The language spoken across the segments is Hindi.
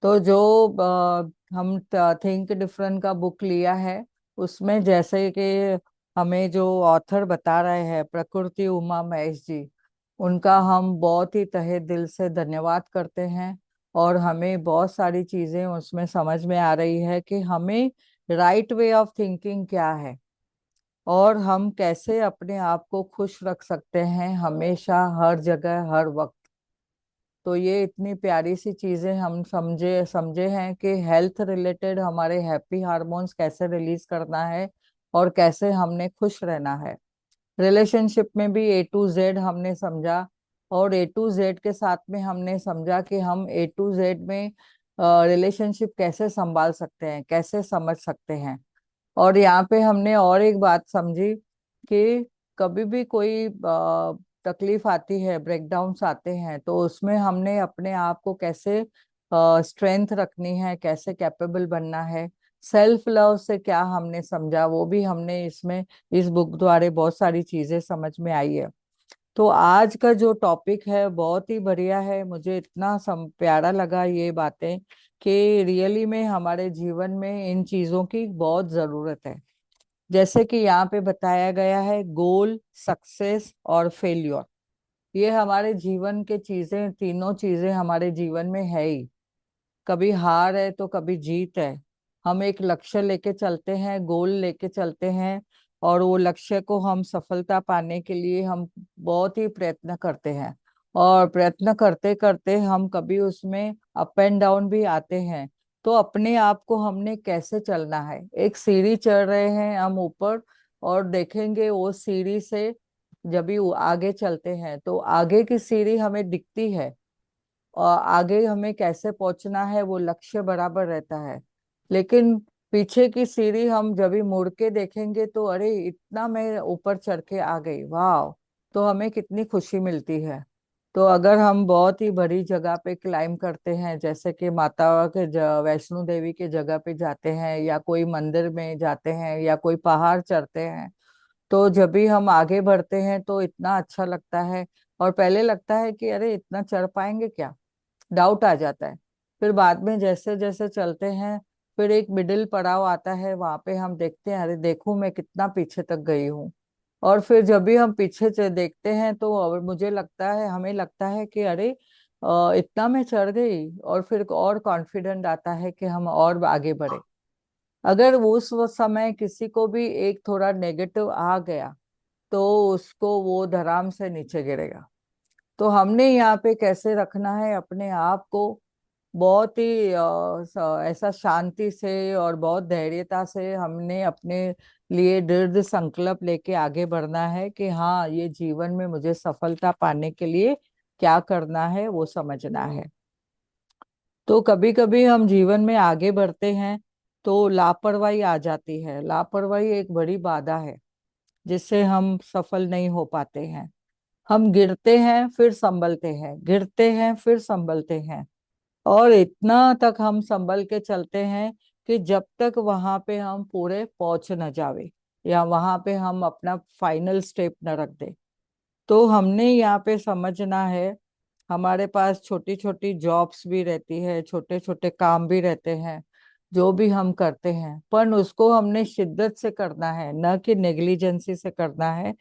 तो जो हम थिंक डिफरेंट का बुक लिया है, उसमें जैसे कि हमें जो ऑथर बता रहे हैं प्रकृति उमा महेश जी, उनका हम बहुत ही तहे दिल से धन्यवाद करते हैं। और हमें बहुत सारी चीजें उसमें समझ में आ रही है कि हमें राइट वे ऑफ थिंकिंग क्या है, और हम कैसे अपने आप को खुश रख सकते हैं हमेशा, हर जगह, हर वक्त। तो ये इतनी प्यारी सी चीजें हम समझे समझे हैं कि हेल्थ रिलेटेड हमारे हैप्पी हार्मोन्स कैसे रिलीज करना है और कैसे हमने खुश रहना है। रिलेशनशिप में भी A to Z हमने समझा, और A to Z के साथ में हमने समझा कि हम A to Z में रिलेशनशिप कैसे संभाल सकते हैं, कैसे समझ सकते हैं। और यहाँ पे हमने और एक बात समझी कि कभी भी कोई तकलीफ आती है, ब्रेकडाउन्स आते हैं, तो उसमें हमने अपने आप को कैसे स्ट्रेंथ रखनी है, कैसे कैपेबल बनना है। सेल्फ लव से क्या हमने समझा, वो भी हमने इसमें इस बुक द्वारा बहुत सारी चीजें समझ में आई है। तो आज का जो टॉपिक है बहुत ही बढ़िया है, मुझे इतना प्यारा लगा ये बातें कि रियली में हमारे जीवन में इन चीजों की बहुत जरूरत है। जैसे कि यहाँ पे बताया गया है, गोल, सक्सेस और फेल्योर, ये हमारे जीवन के चीजें, तीनों चीजें हमारे जीवन में है ही। कभी हार है तो कभी जीत है। हम एक लक्ष्य लेके चलते हैं, गोल लेके चलते हैं, और वो लक्ष्य को हम सफलता पाने के लिए हम बहुत ही प्रयत्न करते हैं। और प्रयत्न करते करते हम कभी उसमें अप एंड डाउन भी आते हैं। तो अपने आप को हमने कैसे चलना है, एक सीढ़ी चढ़ रहे हैं हम ऊपर, और देखेंगे वो सीढ़ी से जब भी वो आगे चलते हैं तो आगे की सीढ़ी हमें दिखती है, और आगे हमें कैसे पहुंचना है वो लक्ष्य बराबर रहता है। लेकिन पीछे की सीढ़ी हम जब भी मुड़ के देखेंगे तो अरे इतना मैं ऊपर चढ़ के आ गई, वाह, तो हमें कितनी खुशी मिलती है। तो अगर हम बहुत ही बड़ी जगह पे क्लाइम करते हैं, जैसे कि माता के वैष्णो देवी के जगह पे जाते हैं, या कोई मंदिर में जाते हैं, या कोई पहाड़ चढ़ते हैं, तो जब भी हम आगे बढ़ते हैं तो इतना अच्छा लगता है। और पहले लगता है कि अरे इतना चढ़ पाएंगे क्या, डाउट आ जाता है। फिर बाद में जैसे जैसे चलते हैं, फिर एक मिडिल पड़ाव आता है, वहां पे हम देखते हैं अरे देखो मैं कितना पीछे तक गई हूँ। और फिर जब भी हम पीछे से देखते हैं तो और मुझे लगता है, हमें लगता है कि अरे इतना मैं चढ़ गई, और फिर और कॉन्फिडेंट आता है कि हम और आगे बढ़े। अगर उस वो समय किसी को भी एक थोड़ा नेगेटिव आ गया, तो उसको वो धड़ाम से नीचे गिरेगा। तो हमने यहाँ पे कैसे रखना है अपने आप को, बहुत ही ऐसा शांति से और बहुत धैर्यता से हमने अपने लिए दृढ़ संकल्प लेके आगे बढ़ना है कि हाँ, ये जीवन में मुझे सफलता पाने के लिए क्या करना है वो समझना है। तो कभी कभी हम जीवन में आगे बढ़ते हैं तो लापरवाही आ जाती है। लापरवाही एक बड़ी बाधा है जिससे हम सफल नहीं हो पाते हैं। हम गिरते हैं फिर संभलते हैं, गिरते हैं फिर संभलते हैं, और इतना तक हम संभल के चलते हैं कि जब तक वहां पे हम पूरे पहुंच न जावे, या वहां पे हम अपना फाइनल स्टेप न रख दे। तो हमने यहाँ पे समझना है, हमारे पास छोटी छोटी जॉब्स भी रहती है, छोटे छोटे काम भी रहते हैं जो भी हम करते हैं, पर उसको हमने शिद्दत से करना है, न कि नेग्लिजेंसी से करना है।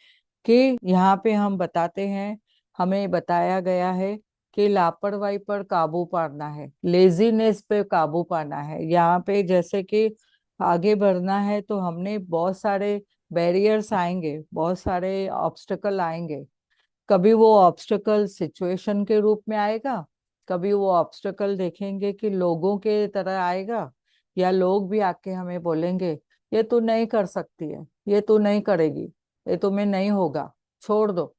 कि यहाँ पे हम बताते हैं, हमें बताया गया है कि लापरवाही पर काबू पाना है, लेजीनेस पे काबू पाना है। यहाँ पे जैसे कि आगे बढ़ना है तो हमने बहुत सारे बैरियर्स आएंगे, बहुत सारे ऑब्स्टेकल आएंगे। कभी वो ऑब्स्टेकल सिचुएशन के रूप में आएगा, कभी वो ऑब्स्टेकल देखेंगे कि लोगों के तरह आएगा, या लोग भी आके हमें बोलेंगे ये तू नहीं कर सकती है, ये तू नहीं करेगी, ये तुम्हें नहीं होगा, छोड़ दो।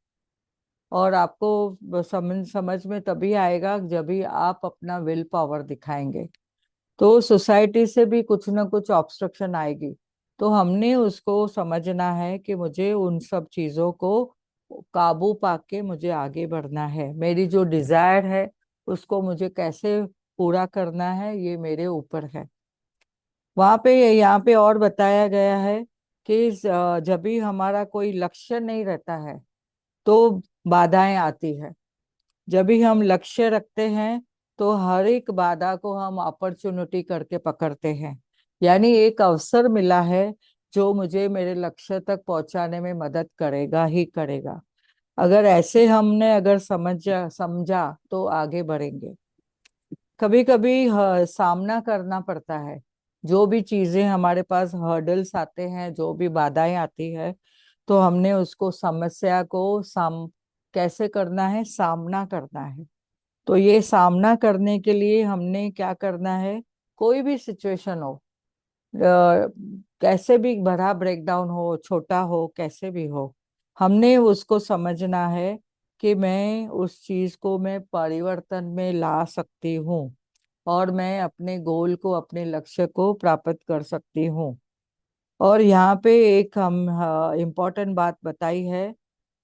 और आपको समझ समझ में तभी आएगा जब भी आप अपना विल पावर दिखाएंगे। तो सोसाइटी से भी कुछ ना कुछ ऑब्स्ट्रक्शन आएगी, तो हमने उसको समझना है कि मुझे उन सब चीजों को काबू पाके मुझे आगे बढ़ना है। मेरी जो डिजायर है उसको मुझे कैसे पूरा करना है, ये मेरे ऊपर है। वहां पे यहाँ पे और बताया गया है कि जब भी हमारा कोई लक्ष्य नहीं रहता है तो बाधाएं आती है। जब भी हम लक्ष्य रखते हैं तो हर एक बाधा को हम अपॉर्चुनिटी करके पकड़ते हैं, यानी एक अवसर मिला है जो मुझे मेरे लक्ष्य तक पहुंचाने में मदद करेगा ही करेगा। अगर ऐसे हमने अगर समझा तो आगे बढ़ेंगे। कभी कभी सामना करना पड़ता है, जो भी चीजें हमारे पास हर्डल्स आते हैं, जो भी बाधाएं आती है, तो हमने उसको समस्या को कैसे करना है, सामना करना है। तो ये सामना करने के लिए हमने क्या करना है, कोई भी सिचुएशन हो, कैसे भी बड़ा ब्रेकडाउन हो, छोटा हो, कैसे भी हो, हमने उसको समझना है कि मैं उस चीज को मैं परिवर्तन में ला सकती हूँ और मैं अपने गोल को, अपने लक्ष्य को प्राप्त कर सकती हूँ। और यहाँ पे एक हम इम्पोर्टेंट बात बताई है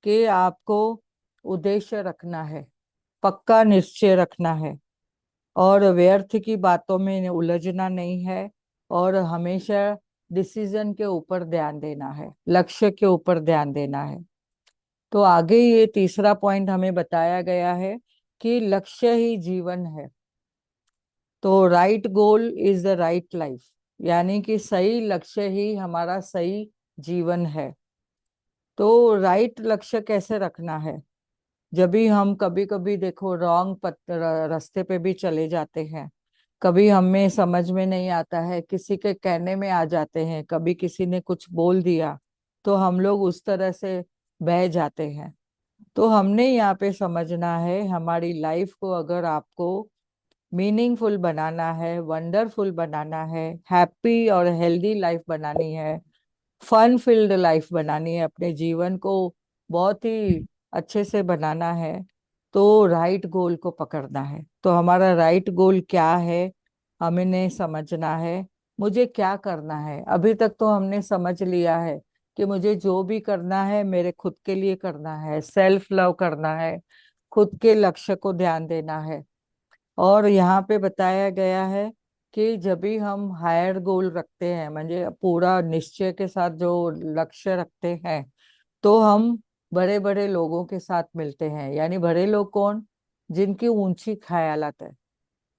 कि आपको उद्देश्य रखना है, पक्का निश्चय रखना है, और व्यर्थ की बातों में उलझना नहीं है, और हमेशा डिसीजन के ऊपर ध्यान देना है, लक्ष्य के ऊपर ध्यान देना है। तो आगे ये तीसरा पॉइंट हमें बताया गया है कि लक्ष्य ही जीवन है। तो right goal is the right life, यानी कि सही लक्ष्य ही हमारा सही जीवन है। तो राइट लक्ष्य कैसे रखना है, जब भी हम कभी कभी देखो रॉन्ग रास्ते पे भी चले जाते हैं, कभी हमें समझ में नहीं आता है, किसी के कहने में आ जाते हैं, कभी किसी ने कुछ बोल दिया तो हम लोग उस तरह से बह जाते हैं। तो हमने यहाँ पे समझना है, हमारी लाइफ को अगर आपको मीनिंगफुल बनाना है, वंडरफुल बनाना है, हैप्पी और हेल्दी लाइफ बनानी है, फन फील्ड लाइफ बनानी है, अपने जीवन को बहुत ही अच्छे से बनाना है, तो राइट गोल को पकड़ना है। तो हमारा राइट गोल क्या है, हमें समझना है, मुझे क्या करना है। अभी तक तो हमने समझ लिया है कि मुझे जो भी करना है मेरे खुद के लिए करना है, सेल्फ लव करना है, खुद के लक्ष्य को ध्यान देना है। और यहाँ पे बताया गया है कि जब भी हम हायर गोल रखते हैं, म्हणजे पूरा निश्चय के साथ जो लक्ष्य रखते हैं, तो हम बड़े बड़े लोगों के साथ मिलते हैं। यानी बड़े लोग कौन, जिनकी ऊंची ख्यालात है,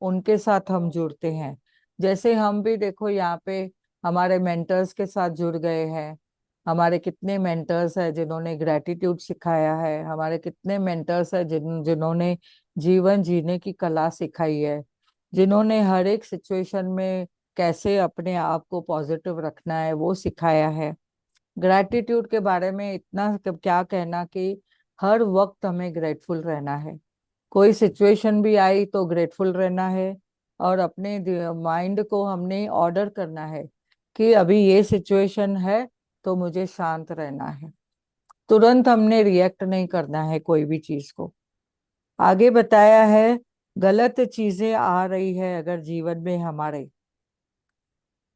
उनके साथ हम जुड़ते हैं। जैसे हम भी देखो यहाँ पे हमारे मेंटर्स के साथ जुड़ गए हैं। हमारे कितने मेंटर्स हैं जिन्होंने ग्रेटिट्यूड सिखाया है, हमारे कितने मेंटर्स हैं जिन्होंने जीवन जीने की कला सिखाई है, जिन्होंने हर एक सिचुएशन में कैसे अपने आप को पॉजिटिव रखना है वो सिखाया है। ग्रैटिट्यूड के बारे में इतना क्या कहना कि हर वक्त हमें ग्रेटफुल रहना है, कोई सिचुएशन भी आई तो ग्रेटफुल रहना है, और अपने माइंड को हमने ऑर्डर करना है कि अभी ये सिचुएशन है तो मुझे शांत रहना है, तुरंत हमने रिएक्ट नहीं करना है कोई भी चीज को। आगे बताया है, गलत चीजें आ रही है अगर जीवन में हमारे,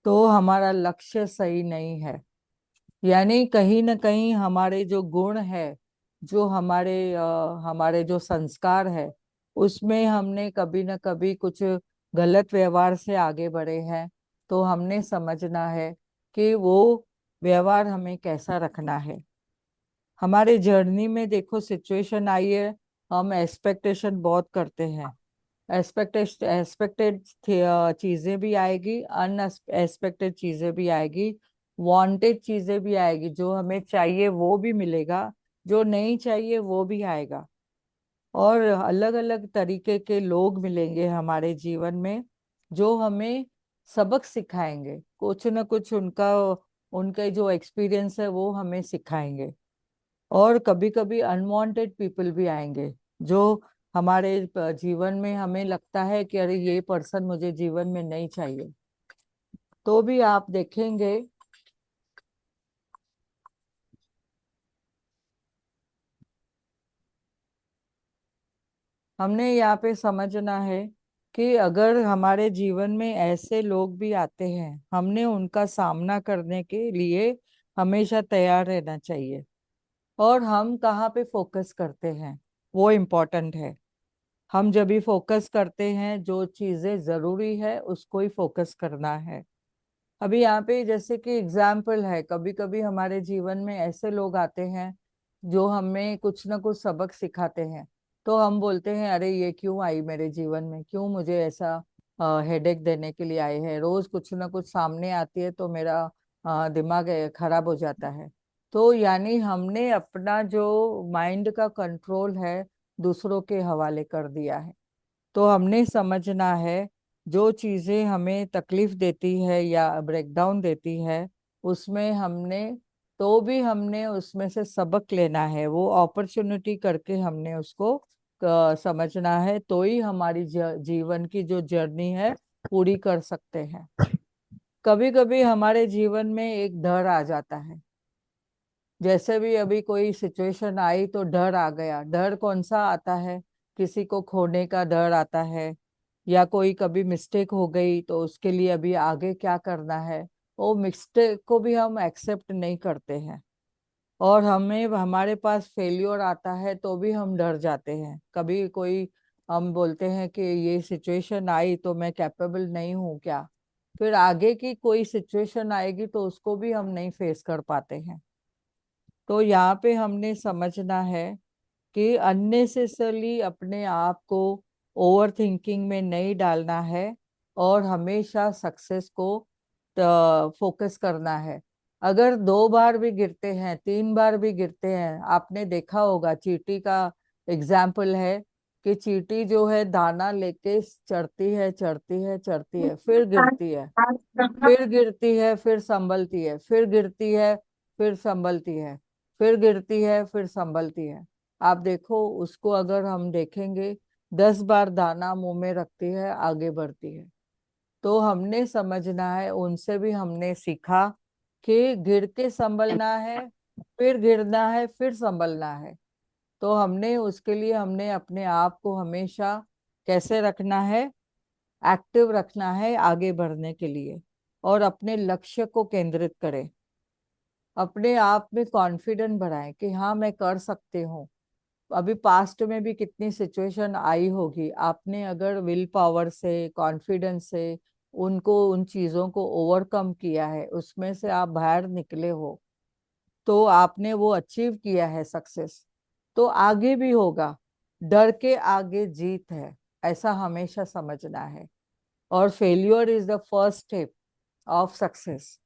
तो हमारा लक्ष्य सही नहीं है। यानी कहीं ना कहीं हमारे जो गुण है, जो हमारे जो संस्कार है, उसमें हमने कभी ना कभी कुछ गलत व्यवहार से आगे बढ़े हैं। तो हमने समझना है कि वो व्यवहार हमें कैसा रखना है। हमारे जर्नी में देखो सिचुएशन आई है, हम एक्सपेक्टेशन बहुत करते हैं, एक्सपेक्टेड एक्सपेक्टेड चीजें भी आएगी, अनएक्सपेक्टेड चीजें भी आएगी, वांटेड चीजें भी आएगी, जो हमें चाहिए वो भी मिलेगा, जो नहीं चाहिए वो भी आएगा। और अलग अलग तरीके के लोग मिलेंगे हमारे जीवन में, जो हमें सबक सिखाएंगे, कुछ न कुछ उनका उनके जो एक्सपीरियंस है वो हमें सिखाएंगे। और कभी कभी अनवांटेड पीपल भी आएंगे, जो हमारे जीवन में हमें लगता है कि अरे ये पर्सन मुझे जीवन में नहीं चाहिए, तो भी आप देखेंगे। हमने यहाँ पे समझना है कि अगर हमारे जीवन में ऐसे लोग भी आते हैं, हमने उनका सामना करने के लिए हमेशा तैयार रहना चाहिए। और हम कहाँ पे फोकस करते हैं वो इम्पोर्टेंट है। हम जब भी फोकस करते हैं, जो चीजें जरूरी है उसको ही फोकस करना है। अभी यहाँ पे जैसे कि एग्जाम्पल है, कभी कभी हमारे जीवन में ऐसे लोग आते हैं जो हमें कुछ ना कुछ सबक सिखाते हैं। तो हम बोलते हैं अरे ये क्यों आई मेरे जीवन में, क्यों मुझे ऐसा हेडेक देने के लिए आए हैं, रोज कुछ ना कुछ सामने आती है तो मेरा दिमाग खराब हो जाता है। तो यानी हमने अपना जो माइंड का कंट्रोल है दूसरों के हवाले कर दिया है। तो हमने समझना है जो चीजें हमें तकलीफ देती है या ब्रेकडाउन देती है, उसमें हमने तो भी हमने उसमें से सबक लेना है, वो अपॉर्चुनिटी करके हमने उसको समझना है, तो ही हमारी जीवन की जो जर्नी है पूरी कर सकते हैं। कभी कभी हमारे जीवन में एक डर आ जाता है, जैसे भी अभी कोई सिचुएशन आई तो डर आ गया। डर कौन सा आता है? किसी को खोने का डर आता है, या कोई कभी मिस्टेक हो गई तो उसके लिए अभी आगे क्या करना है, वो मिस्टेक को भी हम एक्सेप्ट नहीं करते हैं। और हमें हमारे पास फेल्योर आता है तो भी हम डर जाते हैं। कभी कोई हम बोलते हैं कि ये सिचुएशन आई तो मैं कैपेबल नहीं हूँ क्या, फिर आगे की कोई सिचुएशन आएगी तो उसको भी हम नहीं फेस कर पाते हैं। तो यहाँ पे हमने समझना है कि अननेसेसरली अपने आप को ओवर थिंकिंग में नहीं डालना है, और हमेशा सक्सेस को फोकस करना है। अगर 2 बार भी गिरते हैं, 3 बार भी गिरते हैं, आपने देखा होगा चींटी का एग्जाम्पल है कि चींटी जो है दाना लेके चढ़ती है चढ़ती है चढ़ती है, फिर गिरती है, फिर गिरती है, फिर संभलती है, फिर गिरती है, फिर संभलती है, फिर गिरती है, फिर संभलती है। आप देखो उसको, अगर हम देखेंगे 10 बार दाना मुंह में रखती है, आगे बढ़ती है। तो हमने समझना है, उनसे भी हमने सीखा कि गिर के संभलना है, फिर गिरना है, फिर संभलना है। तो हमने उसके लिए हमने अपने आप को हमेशा कैसे रखना है, एक्टिव रखना है आगे बढ़ने के लिए, और अपने लक्ष्य को केंद्रित करें। अपने आप में कॉन्फिडेंट बढ़ाएं कि हाँ मैं कर सकती हूँ। अभी पास्ट में भी कितनी सिचुएशन आई होगी, आपने अगर विल पावर से, कॉन्फिडेंस से उनको, उन चीजों को ओवरकम किया है, उसमें से आप बाहर निकले हो, तो आपने वो अचीव किया है सक्सेस, तो आगे भी होगा। डर के आगे जीत है, ऐसा हमेशा समझना है। और failure is the first step of success.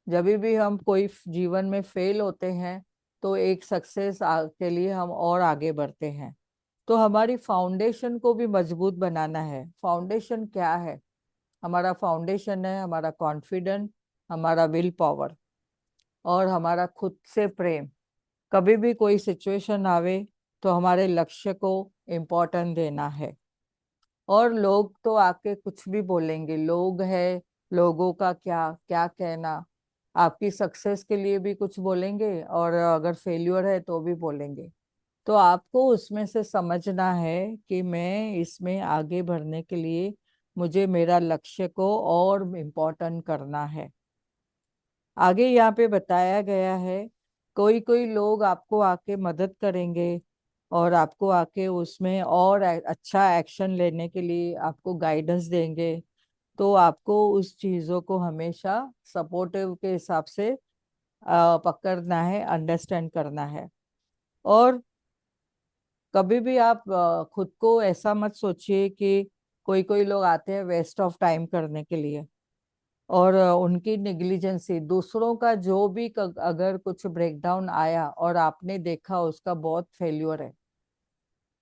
जब भी हम कोई जीवन में फेल होते हैं तो एक सक्सेस के लिए हम और आगे बढ़ते हैं। तो हमारी फाउंडेशन को भी मजबूत बनाना है। फाउंडेशन क्या है? हमारा फाउंडेशन है हमारा कॉन्फिडेंस, हमारा विल पावर, और हमारा खुद से प्रेम। कभी भी कोई सिचुएशन आवे तो हमारे लक्ष्य को इम्पोर्टेंट देना है। और लोग तो आके कुछ भी बोलेंगे, लोग है, लोगों का क्या क्या कहना, आपकी सक्सेस के लिए भी कुछ बोलेंगे और अगर फेल्यूर है तो भी बोलेंगे। तो आपको उसमें से समझना है कि मैं इसमें आगे बढ़ने के लिए मुझे मेरा लक्ष्य को और इम्पोर्टेंट करना है। आगे यहाँ पे बताया गया है, कोई कोई लोग आपको आके मदद करेंगे और आपको आके उसमें और अच्छा एक्शन लेने के लिए आपको गाइडेंस देंगे। तो आपको उस चीजों को हमेशा सपोर्टिव के हिसाब से पकड़ना है, अंडरस्टैंड करना है। और कभी भी आप खुद को ऐसा मत सोचिए कि कोई कोई लोग आते हैं वेस्ट ऑफ टाइम करने के लिए, और उनकी निग्लिजेंसी, दूसरों का जो भी अगर कुछ ब्रेकडाउन आया और आपने देखा उसका बहुत फेल्योर है,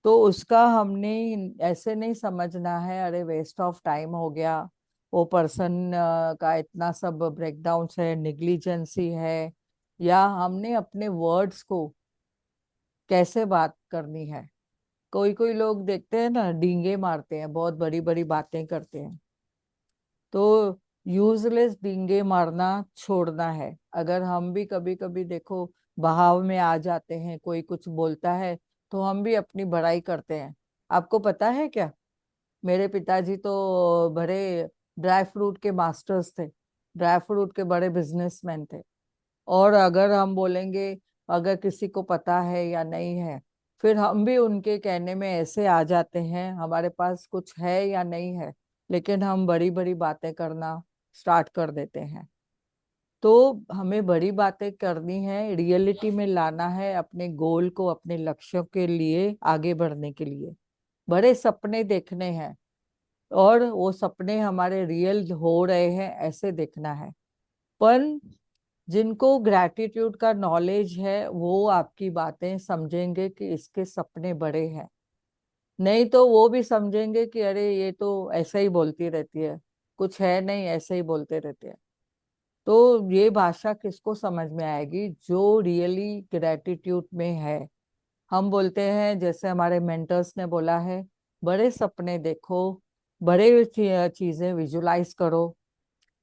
तो उसका हमने ऐसे नहीं समझना है अरे वेस्ट ऑफ टाइम हो गया, वो पर्सन का इतना सब ब्रेकडाउन है, निग्लिजेंसी है। या हमने अपने वर्ड्स को कैसे बात करनी है। कोई कोई लोग देखते हैं ना, डींगे मारते हैं, बहुत बड़ी बड़ी बातें करते हैं। तो यूजलेस डींगे मारना छोड़ना है। अगर हम भी कभी कभी देखो बहाव में आ जाते हैं, कोई कुछ बोलता है तो हम भी अपनी बड़ाई करते हैं। आपको पता है क्या, मेरे पिताजी तो बड़े ड्राई फ्रूट के मास्टर्स थे, ड्राई फ्रूट के बड़े बिजनेसमैन थे। और अगर हम बोलेंगे, अगर किसी को पता है या नहीं है, फिर हम भी उनके कहने में ऐसे आ जाते हैं, हमारे पास कुछ है या नहीं है, लेकिन हम बड़ी बड़ी बातें करना स्टार्ट कर देते हैं। तो हमें बड़ी बातें करनी है, रियलिटी में लाना है अपने गोल को, अपने लक्ष्यों के लिए आगे बढ़ने के लिए बड़े सपने देखने हैं, और वो सपने हमारे रियल हो रहे हैं ऐसे देखना है। पर जिनको ग्रैटिट्यूड का नॉलेज है वो आपकी बातें समझेंगे कि इसके सपने बड़े हैं, नहीं तो वो भी समझेंगे कि अरे ये तो ऐसे ही बोलती रहती है, कुछ है नहीं, ऐसे ही बोलते रहते हैं। तो ये भाषा किसको समझ में आएगी? जो रियली ग्रेटिट्यूड में है। हम बोलते हैं, जैसे हमारे मेंटर्स ने बोला है, बड़े सपने देखो, बड़े चीजें विजुलाइज करो,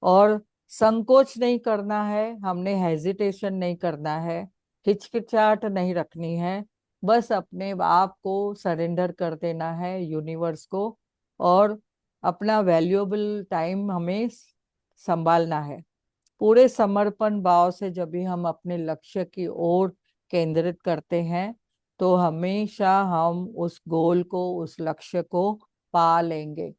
और संकोच नहीं करना है, हमने हेजिटेशन नहीं करना है, हिचकिचाहट नहीं रखनी है, बस अपने आप को सरेंडर कर देना है यूनिवर्स को, और अपना वैल्यूएबल टाइम हमें संभालना है। पूरे समर्पण भाव से जब भी हम अपने लक्ष्य की ओर केंद्रित करते हैं, तो हमेशा हम उस गोल को, उस लक्ष्य को पा लेंगे।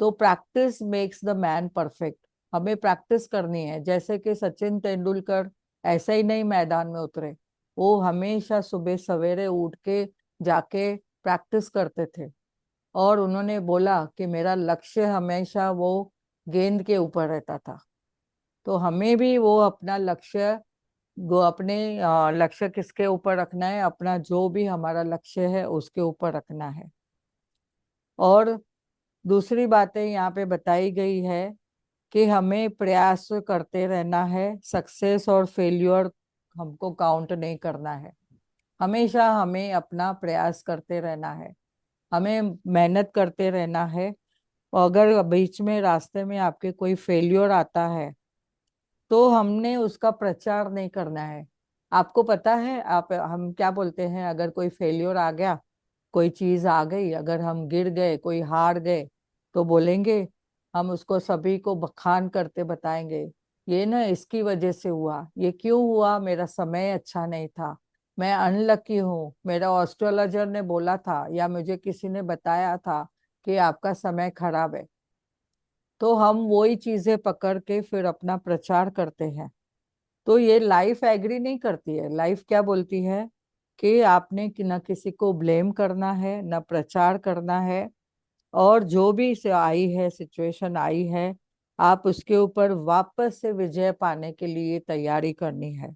तो practice makes the man perfect. हमें प्रैक्टिस करनी है, जैसे कि सचिन तेंदुलकर ऐसे ही नहीं मैदान में उतरे, वो हमेशा सुबह सवेरे उठ के जाके प्रैक्टिस करते थे, और उन्होंने बोला कि मेरा लक्ष्य हमेशा वो गेंद के ऊपर रहता था। तो हमें भी वो अपना लक्ष्य, अपने लक्ष्य किसके ऊपर रखना है? अपना जो भी हमारा लक्ष्य है उसके ऊपर रखना है। और दूसरी बातें यहाँ पे बताई गई है कि हमें प्रयास करते रहना है, सक्सेस और फेल्योर हमको काउंट नहीं करना है। हमेशा हमें अपना प्रयास करते रहना है, हमें मेहनत करते रहना है। और अगर बीच में रास्ते में आपके कोई फेल्योर आता है, तो हमने उसका प्रचार नहीं करना है। आपको पता है, आप हम क्या बोलते हैं, अगर कोई फेल्योर आ गया, कोई चीज आ गई, अगर हम गिर गए, कोई हार गए, तो बोलेंगे, हम उसको सभी को बखान करते बताएंगे, ये ना इसकी वजह से हुआ, ये क्यों हुआ, मेरा समय अच्छा नहीं था, मैं अनलकी हूँ, मेरा एस्ट्रोलॉजर ने बोला था या मुझे किसी ने बताया था कि आपका समय खराब है। तो हम वही चीजें पकड़ के फिर अपना प्रचार करते हैं। तो ये लाइफ एग्री नहीं करती है। लाइफ क्या बोलती है कि आपने न किसी को ब्लेम करना है, न प्रचार करना है, और जो भी से आई है, सिचुएशन आई है, आप उसके ऊपर वापस से विजय पाने के लिए तैयारी करनी है।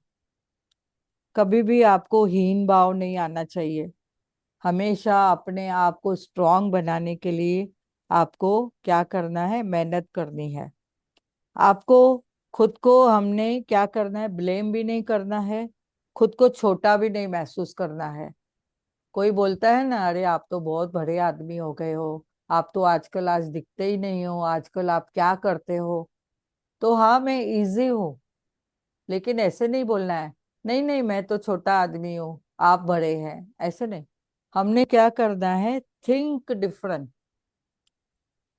कभी भी आपको हीन भाव नहीं आना चाहिए। हमेशा अपने आप को स्ट्रांग बनाने के लिए आपको क्या करना है? मेहनत करनी है। आपको खुद को, हमने क्या करना है? ब्लेम भी नहीं करना है, खुद को छोटा भी नहीं महसूस करना है। कोई बोलता है ना, अरे आप तो बहुत बड़े आदमी हो गए हो, आप तो आजकल आज दिखते ही नहीं हो, आजकल आप क्या करते हो? तो हाँ, मैं इजी हूँ, लेकिन ऐसे नहीं बोलना है, नहीं नहीं मैं तो छोटा आदमी हूँ, आप बड़े हैं, ऐसे नहीं। हमने क्या करना है? Think different.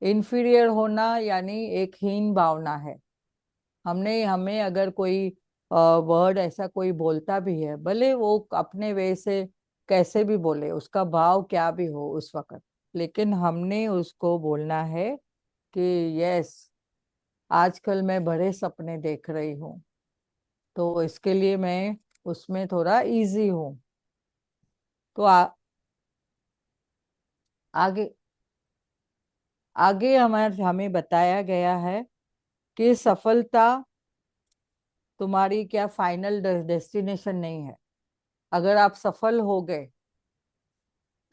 इंफीरियर होना यानी एक हीन भावना है। हमने हमें अगर कोई वर्ड ऐसा कोई बोलता भी है, भले वो अपने वे से कैसे भी बोले, उसका भाव क्या भी हो उस वक्त, लेकिन हमने उसको बोलना है कि यस, आजकल मैं बड़े सपने देख रही हूँ, तो इसके लिए मैं उसमें थोड़ा इजी हूँ। तो आगे आगे हमारे हमें बताया गया है कि सफलता तुम्हारी क्या फाइनल डेस्टिनेशन नहीं है। अगर आप सफल हो गए,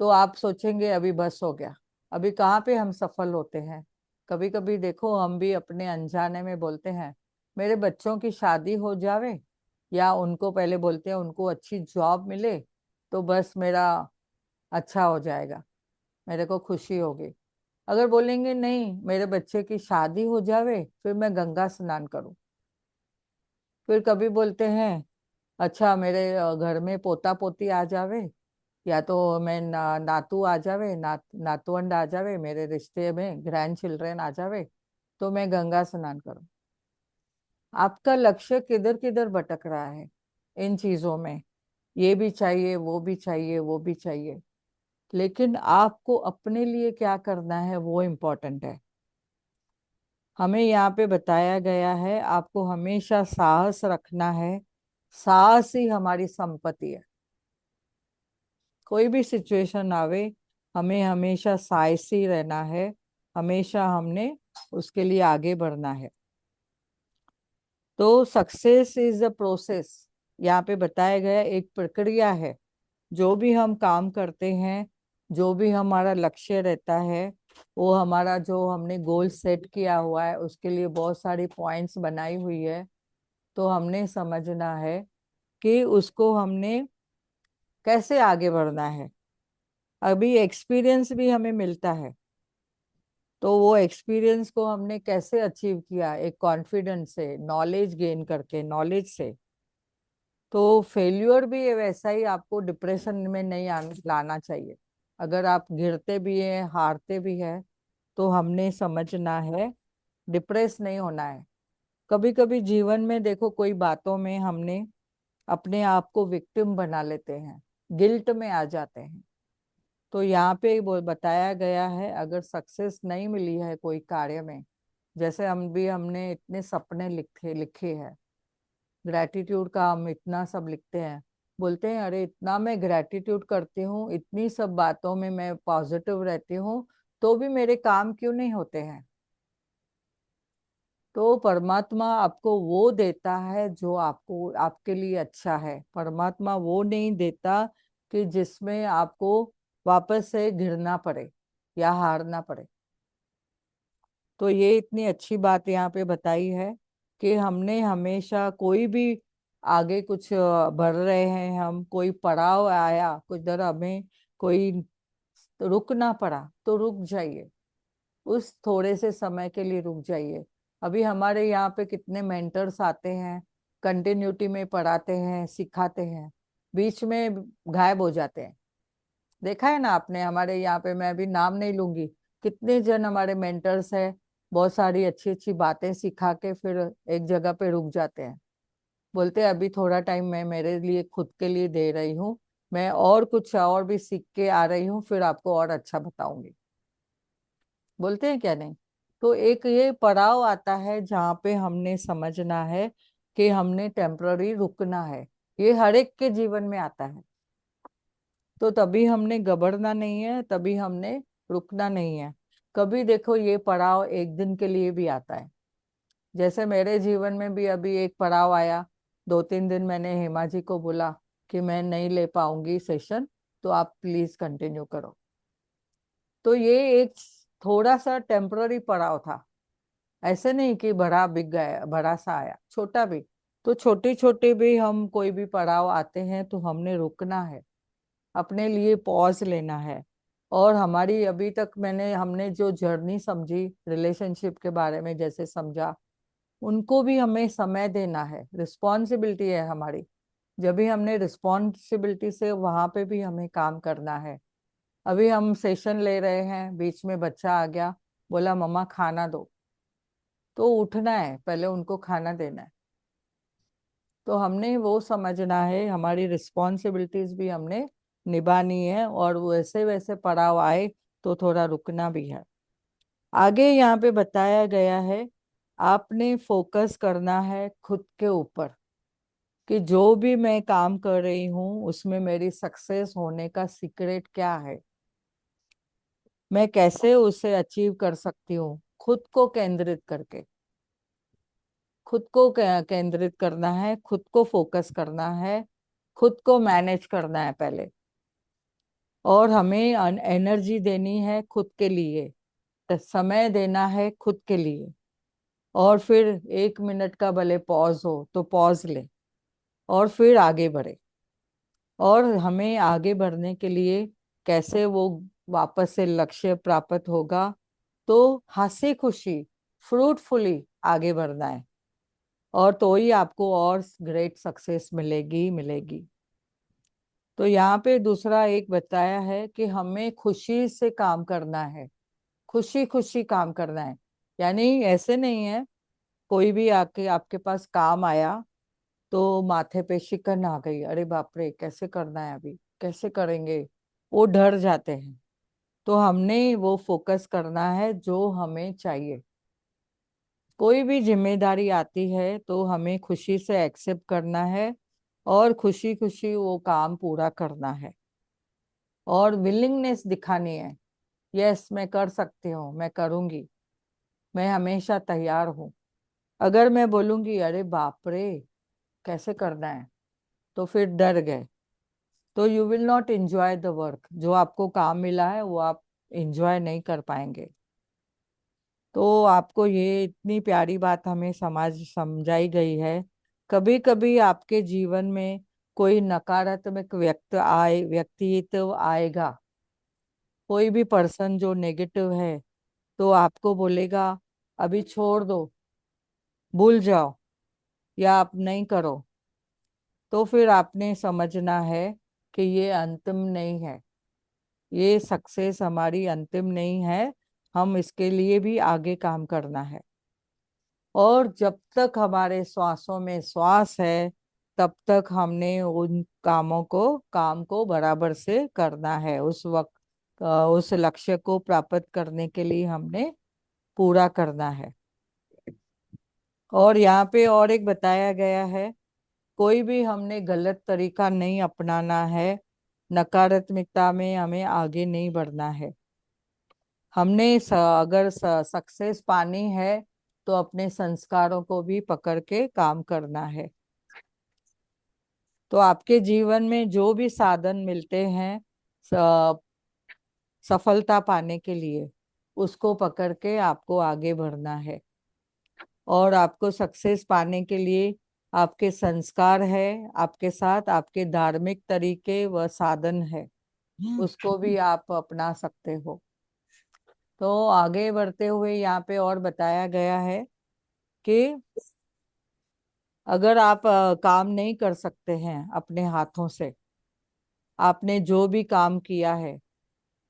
तो आप सोचेंगे अभी बस हो गया। अभी कहाँ पे हम सफल होते हैं? कभी कभी देखो, हम भी अपने अनजाने में बोलते हैं, मेरे बच्चों की शादी हो जावे, या उनको पहले बोलते हैं उनको अच्छी जॉब मिले, तो बस मेरा अच्छा हो जाएगा, मेरे को खुशी होगी। अगर बोलेंगे नहीं, मेरे बच्चे की शादी हो जावे फिर मैं गंगा स्नान करूं। फिर कभी बोलते हैं, अच्छा मेरे घर में पोता पोती आ जावे, या तो मैं नातू आ जावे, नातवंड आ जावे, मेरे रिश्ते में ग्रैंड चिल्ड्रन आ जावे, तो मैं गंगा स्नान करूं। आपका लक्ष्य किधर किधर भटक रहा है इन चीजों में? ये भी चाहिए, वो भी चाहिए, वो भी चाहिए, लेकिन आपको अपने लिए क्या करना है वो इम्पोर्टेंट है। हमें यहाँ पे बताया गया है आपको हमेशा साहस रखना है। साहस ही हमारी संपत्ति है। कोई भी सिचुएशन आवे, हमें हमेशा साहसी रहना है। हमेशा हमने उसके लिए आगे बढ़ना है। तो सक्सेस इज अ प्रोसेस, यहाँ पे बताया गया एक प्रक्रिया है। जो भी हम काम करते हैं, जो भी हमारा लक्ष्य रहता है, वो हमारा जो हमने गोल सेट किया हुआ है उसके लिए बहुत सारी पॉइंट्स बनाई हुई है। तो हमने समझना है कि उसको हमने कैसे आगे बढ़ना है। अभी एक्सपीरियंस भी हमें मिलता है, तो वो एक्सपीरियंस को हमने कैसे अचीव किया, एक कॉन्फिडेंस से, नॉलेज गेन करके, नॉलेज से। तो फेल्यूर भी ये वैसा ही आपको डिप्रेशन में नहीं लाना चाहिए। अगर आप गिरते भी हैं, हारते भी हैं, तो हमने समझना है, डिप्रेस नहीं होना है। कभी कभी जीवन में देखो, कोई बातों में हमने अपने आप को विक्टिम बना लेते हैं, गिल्ट में आ जाते हैं। तो यहाँ पे वो बताया गया है, अगर सक्सेस नहीं मिली है कोई कार्य में, जैसे हमने इतने सपने लिखे लिखे हैं, ग्रैटिट्यूड का हम इतना सब लिखते हैं, बोलते हैं अरे इतना मैं ग्रैटिट्यूड करती हूँ, इतनी सब बातों में मैं पॉजिटिव रहती हूँ, तो भी मेरे काम क्यों नहीं होते हैं। तो परमात्मा आपको वो देता है जो आपको, आपके लिए अच्छा है। परमात्मा वो नहीं देता कि जिसमें आपको वापस से गिरना पड़े या हारना पड़े। तो ये इतनी अच्छी बात यहाँ पे बताई है कि हमने हमेशा कोई भी आगे कुछ बढ़ रहे हैं हम, कोई पड़ाव आया कुछ इधर, हमें कोई रुकना पड़ा तो रुक जाइए, उस थोड़े से समय के लिए रुक जाइए। अभी हमारे यहाँ पे कितने मेंटर्स आते हैं, कंटिन्यूटी में पढ़ाते हैं, सिखाते हैं, बीच में गायब हो जाते हैं। देखा है ना आपने, हमारे यहाँ पे, मैं अभी नाम नहीं लूंगी, कितने जन हमारे मेंटर्स हैं, बहुत सारी अच्छी अच्छी बातें सिखा के फिर एक जगह पे रुक जाते हैं। बोलते हैं अभी थोड़ा टाइम मैं मेरे लिए, खुद के लिए दे रही हूँ, मैं और कुछ और भी सीख के आ रही हूँ, फिर आपको और अच्छा बताऊंगी। बोलते हैं क्या नहीं। तो एक ये पड़ाव आता है जहाँ पे हमने समझना है कि हमने टेम्पररी रुकना है। ये हर एक के जीवन में आता है। तो तभी हमने घबराना नहीं है, तभी हमने रुकना नहीं है। कभी देखो ये पड़ाव एक दिन के लिए भी आता है। जैसे मेरे जीवन में भी अभी एक पड़ाव आया। 2-3 दिन मैंने हेमा जी को बोला कि मैं नहीं ले पाऊंगी सेशन, तो आप प्लीज कंटिन्यू करो। तो ये एक थोड़ा सा टेम्पररी पड़ाव था। ऐसे नहीं कि बड़ा बिग गया, बड़ा सा आया, छोटा भी। तो छोटे छोटे भी हम कोई भी पड़ाव आते हैं तो हमने रुकना है, अपने लिए पॉज लेना है। और हमारी अभी तक हमने जो जर्नी समझी रिलेशनशिप के बारे में, जैसे समझा, उनको भी हमें समय देना है, रिस्पॉन्सिबिलिटी है हमारी। जब भी हमने रिस्पॉन्सिबिलिटी से वहां पे भी हमें काम करना है। अभी हम सेशन ले रहे हैं, बीच में बच्चा आ गया, बोला मम्मा खाना दो, तो उठना है, पहले उनको खाना देना है। तो हमने वो समझना है, हमारी रिस्पॉन्सिबिलिटीज भी हमने निभानी है, और वैसे वैसे पड़ाव आए तो थोड़ा रुकना भी है। आगे यहाँ पे बताया गया है, आपने फोकस करना है खुद के ऊपर, कि जो भी मैं काम कर रही हूँ उसमें मेरी सक्सेस होने का सीक्रेट क्या है, मैं कैसे उसे अचीव कर सकती हूँ। खुद को केंद्रित करके, खुद को केंद्रित करना है, खुद को फोकस करना है, खुद को मैनेज करना है पहले। और हमें एनर्जी देनी है खुद के लिए, तो समय देना है खुद के लिए। और फिर 1 मिनट का भले पॉज हो तो पॉज ले, और फिर आगे बढ़े। और हमें आगे बढ़ने के लिए कैसे वो वापस से लक्ष्य प्राप्त होगा, तो हंसी खुशी, फ्रूटफुली आगे बढ़ना है। और तो ही आपको और ग्रेट सक्सेस मिलेगी मिलेगी। तो यहाँ पे दूसरा एक बताया है कि हमें खुशी से काम करना है, खुशी खुशी काम करना है। यानी ऐसे नहीं है, कोई भी आके आपके पास काम आया तो माथे पे शिकन आ गई, अरे बाप रे कैसे करना है, अभी कैसे करेंगे, वो डर जाते हैं। तो हमने वो फोकस करना है जो हमें चाहिए। कोई भी जिम्मेदारी आती है तो हमें खुशी से एक्सेप्ट करना है और खुशी खुशी वो काम पूरा करना है और विलिंगनेस दिखानी है। यस, मैं कर सकती हूँ, मैं करूंगी, मैं हमेशा तैयार हूँ। अगर मैं बोलूंगी अरे बाप रे कैसे करना है, तो फिर डर गए, तो you will not enjoy the work. जो आपको काम मिला है वो आप एंजॉय नहीं कर पाएंगे। तो आपको ये इतनी प्यारी बात हमें समाज समझाई गई है। कभी कभी आपके जीवन में कोई नकारात्मक व्यक्तित्व आएगा, कोई भी पर्सन जो नेगेटिव है, तो आपको बोलेगा अभी छोड़ दो, भूल जाओ, या आप नहीं करो। तो फिर आपने समझना है कि ये अंतिम नहीं है, ये सक्सेस हमारी अंतिम नहीं है, हम इसके लिए भी आगे काम करना है। और जब तक हमारे श्वासों में श्वास है तब तक हमने उन काम को बराबर से करना है। उस वक्त उस लक्ष्य को प्राप्त करने के लिए हमने पूरा करना है। और यहाँ पे और एक बताया गया है, कोई भी हमने गलत तरीका नहीं अपनाना है, नकारात्मकता में हमें आगे नहीं बढ़ना है। हमने अगर सक्सेस पानी है तो अपने संस्कारों को भी पकड़ के काम करना है। तो आपके जीवन में जो भी साधन मिलते हैं सफलता पाने के लिए, उसको पकड़ के आपको आगे बढ़ना है। और आपको सक्सेस पाने के लिए आपके संस्कार है, आपके साथ आपके धार्मिक तरीके व साधन है, उसको भी आप अपना सकते हो। तो आगे बढ़ते हुए यहाँ पे और बताया गया है कि अगर आप काम नहीं कर सकते हैं अपने हाथों से, आपने जो भी काम किया है,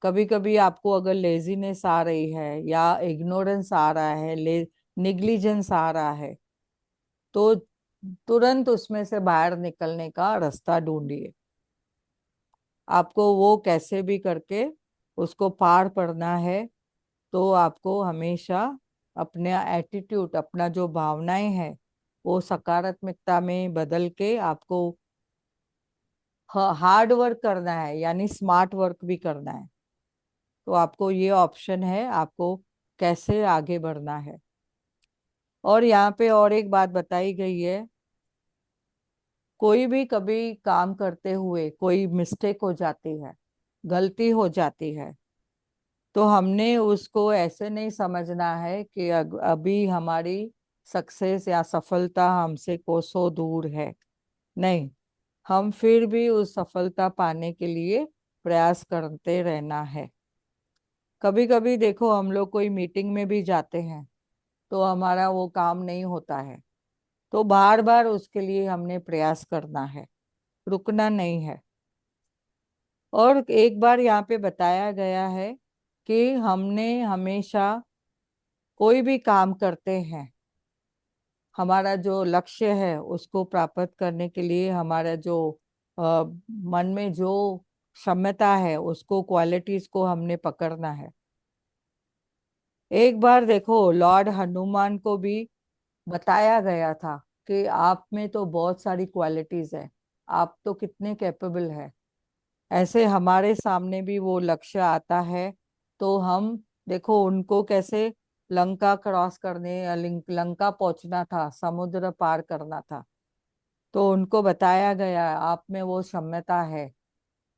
कभी कभी आपको अगर लेजीनेस आ रही है या इग्नोरेंस आ रहा है, निग्लिजेंस आ रहा है, तो तुरंत उसमें से बाहर निकलने का रास्ता ढूंढिए। आपको वो कैसे भी करके उसको पार पड़ना है। तो आपको हमेशा अपना एटीट्यूड, अपना जो भावनाएं हैं, वो सकारात्मकता में बदल के आपको हार्ड वर्क करना है, यानी स्मार्ट वर्क भी करना है। तो आपको ये ऑप्शन है, आपको कैसे आगे बढ़ना है। और यहाँ पे और एक बात बताई गई है, कोई भी कभी काम करते हुए कोई मिस्टेक हो जाती है, गलती हो जाती है, तो हमने उसको ऐसे नहीं समझना है कि अभी हमारी सक्सेस या सफलता हमसे कोसों दूर है। नहीं, हम फिर भी उस सफलता पाने के लिए प्रयास करते रहना है। कभी कभी देखो, हम लोग कोई मीटिंग में भी जाते हैं तो हमारा वो काम नहीं होता है, तो बार बार उसके लिए हमने प्रयास करना है, रुकना नहीं है। और एक बार यहाँ पे बताया गया है कि हमने हमेशा कोई भी काम करते हैं, हमारा जो लक्ष्य है उसको प्राप्त करने के लिए हमारा जो मन में जो क्षमता है, उसको क्वालिटीज को हमने पकड़ना है। एक बार देखो, लॉर्ड हनुमान को भी बताया गया था कि आप में तो बहुत सारी क्वालिटीज है, आप तो कितने कैपेबल है। ऐसे हमारे सामने भी वो लक्ष्य आता है, तो हम देखो उनको कैसे लंका क्रॉस करने, लंका पहुंचना था, समुद्र पार करना था, तो उनको बताया गया आप में वो क्षमता है।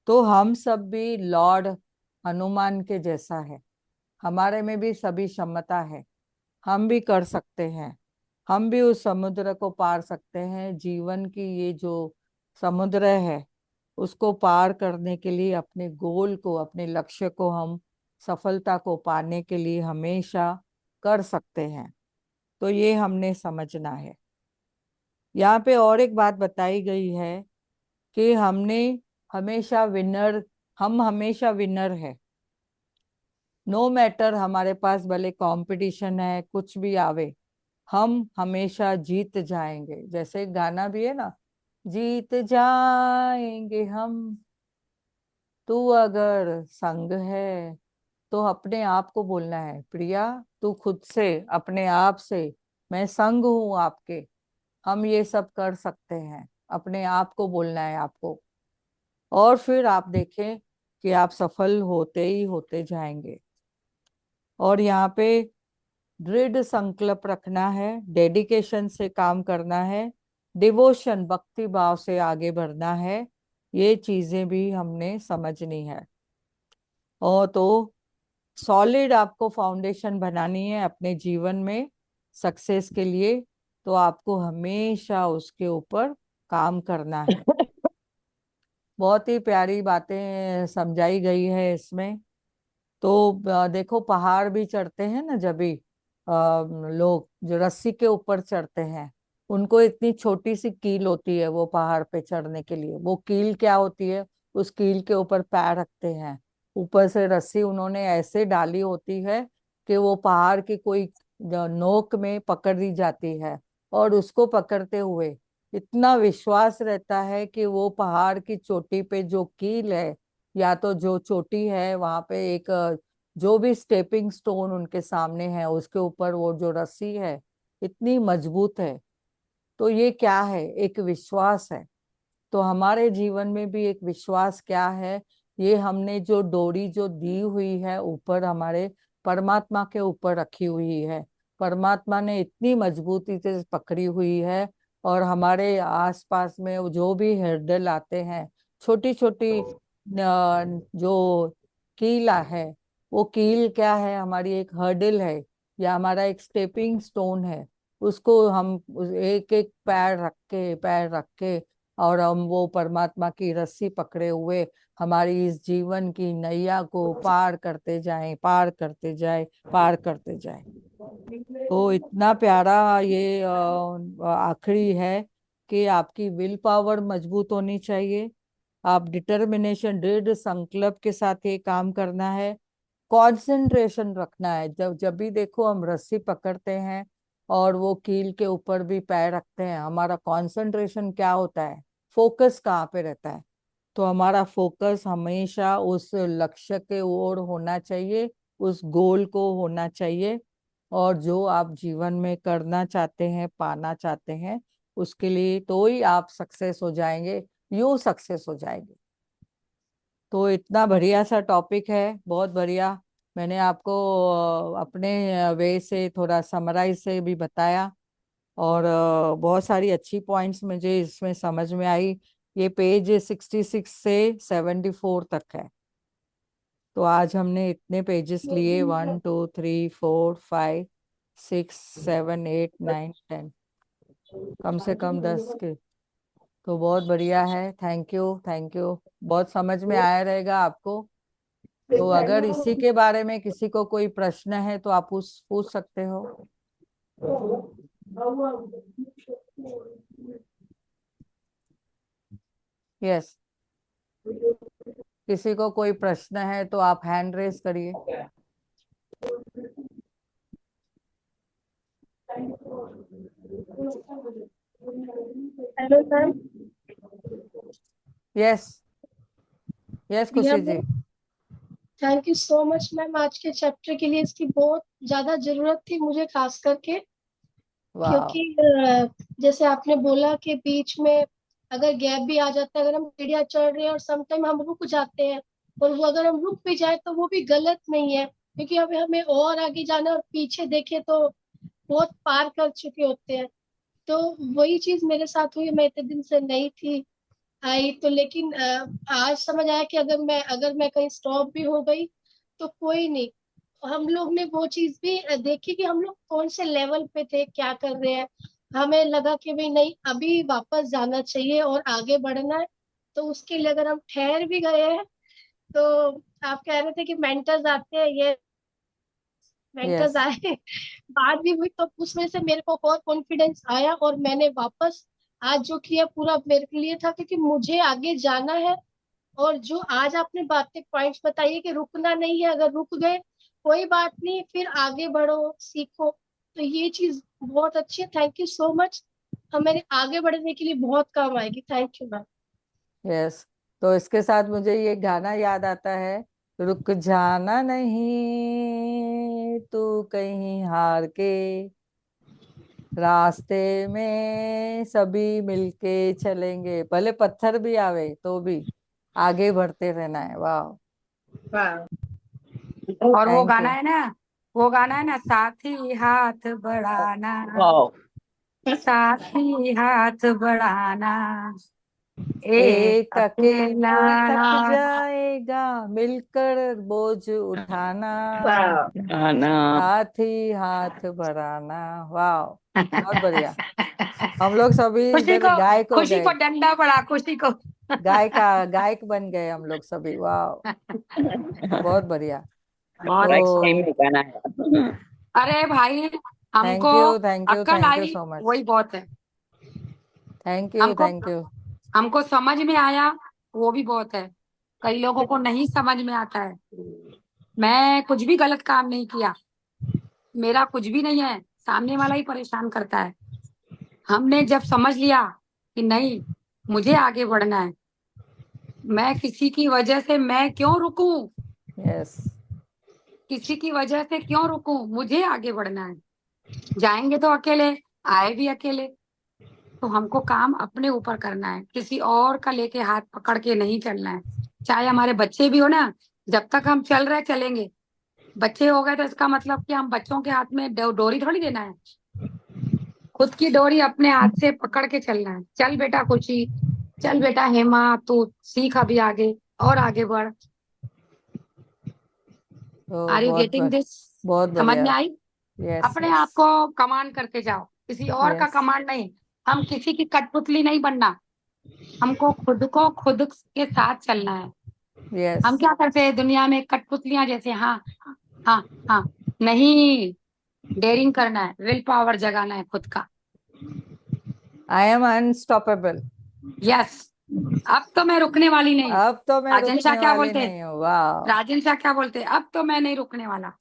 तो हम सब भी लॉर्ड हनुमान के जैसा है, हमारे में भी सभी क्षमता है, हम भी कर सकते हैं। हम भी उस समुद्र को पार सकते हैं। जीवन की ये जो समुद्र है, उसको पार करने के लिए अपने गोल को, अपने लक्ष्य को हम सफलता को पाने के लिए हमेशा कर सकते हैं। तो ये हमने समझना है। यहाँ पे और एक बात बताई गई है कि हम हमेशा विनर है। नो मैटर हमारे पास भले कंपटीशन है, कुछ भी आवे, हम हमेशा जीत जाएंगे। जैसे एक गाना भी है ना, जीत जाएंगे हम, तू अगर संग है। तो अपने आप को बोलना है, प्रिया तू खुद से, अपने आप से मैं संग हूं आपके, हम ये सब कर सकते हैं, अपने आप को बोलना है आपको। और फिर आप देखें कि आप सफल होते ही होते जाएंगे। और यहाँ पे दृढ़ संकल्प रखना है, डेडिकेशन से काम करना है, डिवोशन भक्ति भाव से आगे बढ़ना है। ये चीजें भी हमने समझनी है। और तो सॉलिड आपको फाउंडेशन बनानी है अपने जीवन में सक्सेस के लिए, तो आपको हमेशा उसके ऊपर काम करना है। बहुत ही प्यारी बातें समझाई गई है इसमें। तो देखो, पहाड़ भी चढ़ते हैं ना जब भी लोग जो रस्सी के ऊपर चढ़ते हैं, उनको इतनी छोटी सी कील होती है वो पहाड़ पे चढ़ने के लिए। वो कील क्या होती है, उस कील के ऊपर पैर रखते हैं, ऊपर से रस्सी उन्होंने ऐसे डाली होती है कि वो पहाड़ की कोई नोक में पकड़ दी जाती है। और उसको पकड़ते हुए इतना विश्वास रहता है कि वो पहाड़ की चोटी पे जो कील है, या तो जो चोटी है वहां पे एक जो भी स्टेपिंग स्टोन उनके सामने है, उसके ऊपर वो जो रस्सी है इतनी मजबूत है। तो ये क्या है, एक विश्वास है। तो हमारे जीवन में भी एक विश्वास क्या है, ये हमने जो डोरी जो दी हुई है ऊपर हमारे परमात्मा के ऊपर रखी हुई है। परमात्मा ने इतनी मजबूती से पकड़ी हुई है। और हमारे आसपास में वो जो भी हर्डल आते हैं, छोटी छोटी जो कीला है, वो कील क्या है, हमारी एक हर्डल है, या हमारा एक स्टेपिंग स्टोन है। उसको हम एक एक पैर रख के और हम वो परमात्मा की रस्सी पकड़े हुए हमारी इस जीवन की नैया को पार करते जाएं, पार करते जाए, पार करते जाएं। तो इतना प्यारा ये आखिरी है कि आपकी विल पावर मजबूत होनी चाहिए। आप डिटर्मिनेशन, दृढ़ संकल्प के साथ ये काम करना है। कंसंट्रेशन रखना है, जब जब भी देखो हम रस्सी पकड़ते हैं और वो कील के ऊपर भी पैर रखते हैं, हमारा कंसंट्रेशन क्या होता है, फोकस कहाँ पे रहता है। तो हमारा फोकस हमेशा उस लक्ष्य के ओर होना चाहिए, उस गोल को होना चाहिए। और जो आप जीवन में करना चाहते हैं, पाना चाहते हैं, उसके लिए तो ही आप सक्सेस हो जाएंगे, यूं सक्सेस हो जाएंगे। तो इतना बढ़िया सा टॉपिक है, बहुत बढ़िया। मैंने आपको अपने वे से थोड़ा समराइज से भी बताया। और बहुत सारी अच्छी पॉइंट्स मुझे इसमें समझ में आई। ये पेज 66 से 74 तक है। तो आज हमने इतने पेजेस लिए, 1 2 3 4 5 6 7 8 9 10, कम से कम 10 के। तो बहुत बढ़िया है, थैंक यू, थैंक यू। बहुत समझ में आया रहेगा आपको। तो अगर इसी के बारे में किसी को कोई प्रश्न है तो आप पूछ सकते हो। यस, किसी को कोई प्रश्न है तो आप हैंड रेस करिए। Hello sir. Yes, yes Priya Khushi ji. Ma'am, thank you so much ma'am. आज के चैप्टर के लिए इसकी बहुत ज्यादा जरूरत थी मुझे, खास करके वाह। क्योंकि जैसे आपने बोला कि बीच में अगर गैप भी आ जाता है, अगर हम सीढ़ियाँ चढ़ रहे हैं और समटाइम हम रुक जाते हैं, और वो अगर हम रुक भी जाए तो वो भी गलत नहीं है, क्योंकि अभी हमें और आगे जाना है और पीछे देखे तो बहुत पार कर चुके होते हैं। तो वही चीज मेरे साथ हुई, मैं इतने दिन से नहीं थी आई तो, लेकिन आज समझ आया कि अगर मैं कहीं स्टॉप भी हो गई तो कोई नहीं। हम लोग ने वो चीज भी देखी कि हम लोग कौन से लेवल पे थे, क्या कर रहे हैं। हमें लगा कि भाई नहीं, अभी वापस जाना चाहिए और आगे बढ़ना है। तो उसके लिए अगर हम ठहर भी गए हैं तो आप कह रहे थे कि मेंटर्स आते हैं, ये मेंटर्स यस, आए बात भी हुई तो उसमें से मेरे को और कॉन्फिडेंस आया, और मैंने वापस आज जो किया पूरा मेरे लिए था, क्योंकि मुझे आगे जाना है। और जो आज आपने बातें पॉइंट्स बताइए कि रुकना नहीं है, अगर रुक गए कोई बात नहीं, फिर आगे बढ़ो, सीखो। तो ये चीज बहुत अच्छी है, थैंक यू सो मच। हमारे आगे बढ़ने के लिए बहुत काम आएगी। Thank you ma'am. यस। तो इसके साथ मुझे ये गाना याद आता है, रुक जाना नहीं तू कहीं हार के, रास्ते में सभी मिलके चलेंगे, भले पत्थर भी आवे तो भी आगे बढ़ते रहना है। वाह। वाह। और थैंक यू। वो गाना है ना, साथी हाथ बढ़ाना, वाह। साथी हाथ बढ़ाना, एक एक अकेला अकेले थक जाएगा, मिलकर बोझ उठाना, वाह। गाना। साथी हाथ बढ़ाना। वाह, बहुत बढ़िया। हम लोग सभी खुशी इधर को गायक हो खुशी गए, को डंडा पड़ा, खुशी को। गायक बन गए हम लोग सभी। वाह, बहुत बढ़िया। बहुत नेक्स्ट अच्छा। टाइम तो में गाना है। अरे भाई, हमको थैंक यू, थैंक यू, अक्ल thank you I so much. वही बहुत है। थैंक यू, हमको थैंक यू। हमको समझ में आया वो भी बहुत है। कई लोगों को नहीं समझ में आता है। मैं कुछ भी गलत काम नहीं किया, मेरा कुछ भी नहीं है, सामने वाला ही परेशान करता है। हमने जब समझ लिया कि नहीं, मुझे आगे बढ़ना है, मैं किसी की वजह से मैं क्यों रुकूं, यस। किसी की वजह से क्यों रुकूं, मुझे आगे बढ़ना है। जाएंगे तो अकेले, आए भी अकेले, तो हमको काम अपने ऊपर करना है, किसी और का लेके हाथ पकड़ के नहीं चलना है। चाहे हमारे बच्चे भी हो ना, जब तक हम चल रहे चलेंगे। बच्चे हो गए तो इसका मतलब कि हम बच्चों के हाथ में डोरी थोड़ी देना है, खुद की डोरी अपने हाथ से पकड़ के चलना है। चल बेटा खुशी, चल बेटा हेमा, तू सीख अभी आगे और आगे बढ़। तो आर यू बहुत गेटिंग दिस? बहुत समझ में बढ़िया। आई? यस, अपने आप यस, को कमांड करके जाओ, किसी और का यस, कमांड नहीं। हम किसी की कठपुतली नहीं बनना, हमको खुद को खुद के साथ चलना है। यस। हम क्या करते हैं दुनिया में, कठपुतलियां जैसे, हाँ हाँ हाँ, नहीं। डेयरिंग करना है, विल पावर जगाना है खुद का। I am unstoppable. यस। अब तो मैं रुकने वाली नहीं। अब तो मैं राजन शाह रुकने क्या वाली बोलते हैं? नहीं हूँ। वाह। राजन शाह क्या बोलते हैं? अब तो मैं नहीं रुकने वाला,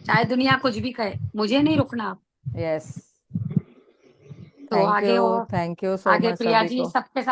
चाहे दुनिया कुछ भी कहे, मुझे नहीं रुकना अब। यस। तो थैंक यू, आगे, और थैंक यू सो आगे मच प्रिया सभी जी को। सबके